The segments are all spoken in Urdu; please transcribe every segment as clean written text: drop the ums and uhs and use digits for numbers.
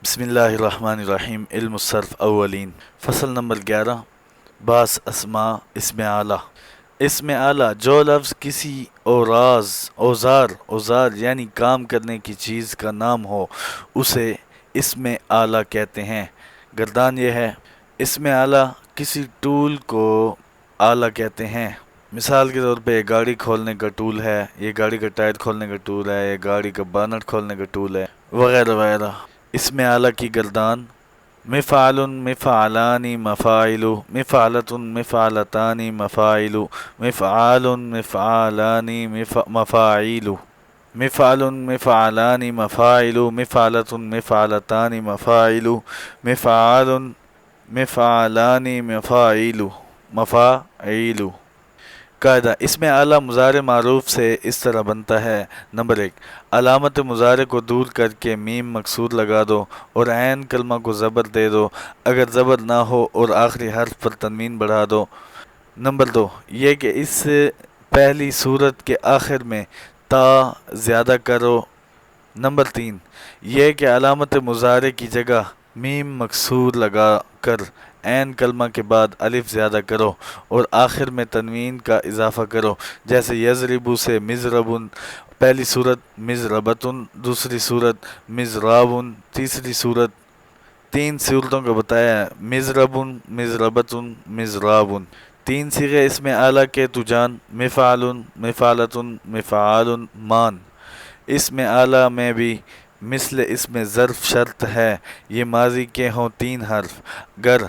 بسم اللہ الرحمن الرحیم علم الصرف اولین فصل نمبر 11 باس اسما اسم اعلیٰ اسم اعلیٰ جو لفظ کسی اوزار یعنی کام کرنے کی چیز کا نام ہو اسے اسم اعلیٰ کہتے ہیں۔ گردان یہ ہے، اسم اعلیٰ کسی ٹول کو اعلیٰ کہتے ہیں۔ مثال کے طور پہ گاڑی کھولنے کا ٹول ہے، یہ گاڑی کا ٹائر کھولنے کا ٹول ہے، یہ گاڑی کا بانٹ کھولنے کا ٹول ہے، وغیرہ وغیرہ۔ اسم اعلیٰ کی گردان مفعل مفعلان مفاعل مفعلۃ مفعلتان مفاعل مفعال مفعلان مفاعیل مفعل مفعلان مفاعل مفعلۃ مفعلتان مفاعل مفعال مفعلان مفاعیل۔ قاعدہ، اسم اعلیٰ مضارع معروف سے اس طرح بنتا ہے۔ نمبر 1، علامت مضارع کو دور کر کے میم مکسور لگا دو اور عین کلمہ کو زبر دے دو، اگر زبر نہ ہو اور آخری حرف پر تنوین بڑھا دو۔ نمبر 2، یہ کہ اس پہلی صورت کے آخر میں تا زیادہ کرو۔ نمبر 3، یہ کہ علامت مضارع کی جگہ میم مکسور لگا کر عین کلمہ کے بعد الف زیادہ کرو اور آخر میں تنوین کا اضافہ کرو، جیسے یضرب سے مضربن، پہلی صورت مضربتن، دوسری صورت مضرابن، تیسری صورت، 3 صورتوں کو بتایا ہے، مضربن مضربتن مضرابن۔ 3 صیغے اسم اعلیٰ کے تو جان، مفعل مفعلتن مفعال مان۔ اسم اعلیٰ میں بھی مثل اسم ظرف شرط ہے یہ ماضی کے ہوں 3 حرف، گر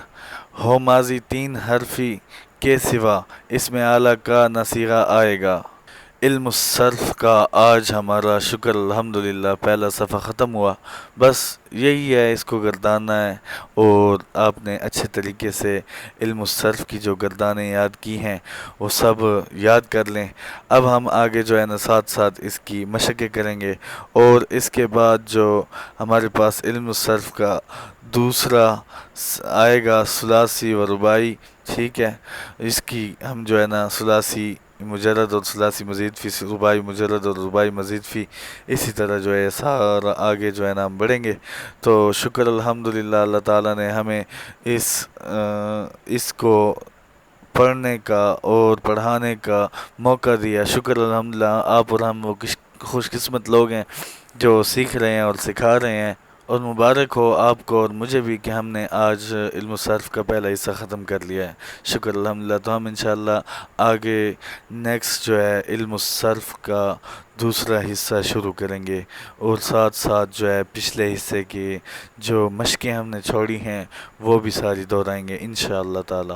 ہو ماضی 3 حرفی کے سوا اسم اعلیٰ کا نہ صیغہ آئے گا۔ علم الصرف کا آج ہمارا شکر الحمدللہ پہلا صفحہ ختم ہوا۔ بس یہی ہے، اس کو گردانا ہے اور آپ نے اچھے طریقے سے علم الصرف کی جو گردانیں یاد کی ہیں وہ سب یاد کر لیں۔ اب ہم آگے جو ہے نا ساتھ ساتھ اس کی مشقیں کریں گے، اور اس کے بعد جو ہمارے پاس علم الصرف کا دوسرا آئے گا ثلاثی و رباعی، ٹھیک ہے، اس کی ہم جو ہے نا ثلاثی مجرد اور ثلاثی مزید فی، رباعی مجرد اور رباعی مزید فی، اسی طرح جو ہے سارا آگے جو ہے نا ہم بڑھیں گے۔ تو شکر الحمدللہ اللہ تعالیٰ نے ہمیں اس کو پڑھنے کا اور پڑھانے کا موقع دیا۔ شکر الحمدللہ، آپ اور ہم وہ خوش قسمت لوگ ہیں جو سیکھ رہے ہیں اور سکھا رہے ہیں، اور مبارک ہو آپ کو اور مجھے بھی کہ ہم نے آج علم الصرف کا پہلا حصہ ختم کر لیا ہے۔ شکر الحمدللہ۔ تو ہم انشاءاللہ آگے نیکسٹ جو ہے علم الصرف کا دوسرا حصہ شروع کریں گے، اور ساتھ ساتھ جو ہے پچھلے حصے کی جو مشقیں ہم نے چھوڑی ہیں وہ بھی ساری دہرائیں گے انشاءاللہ تعالی۔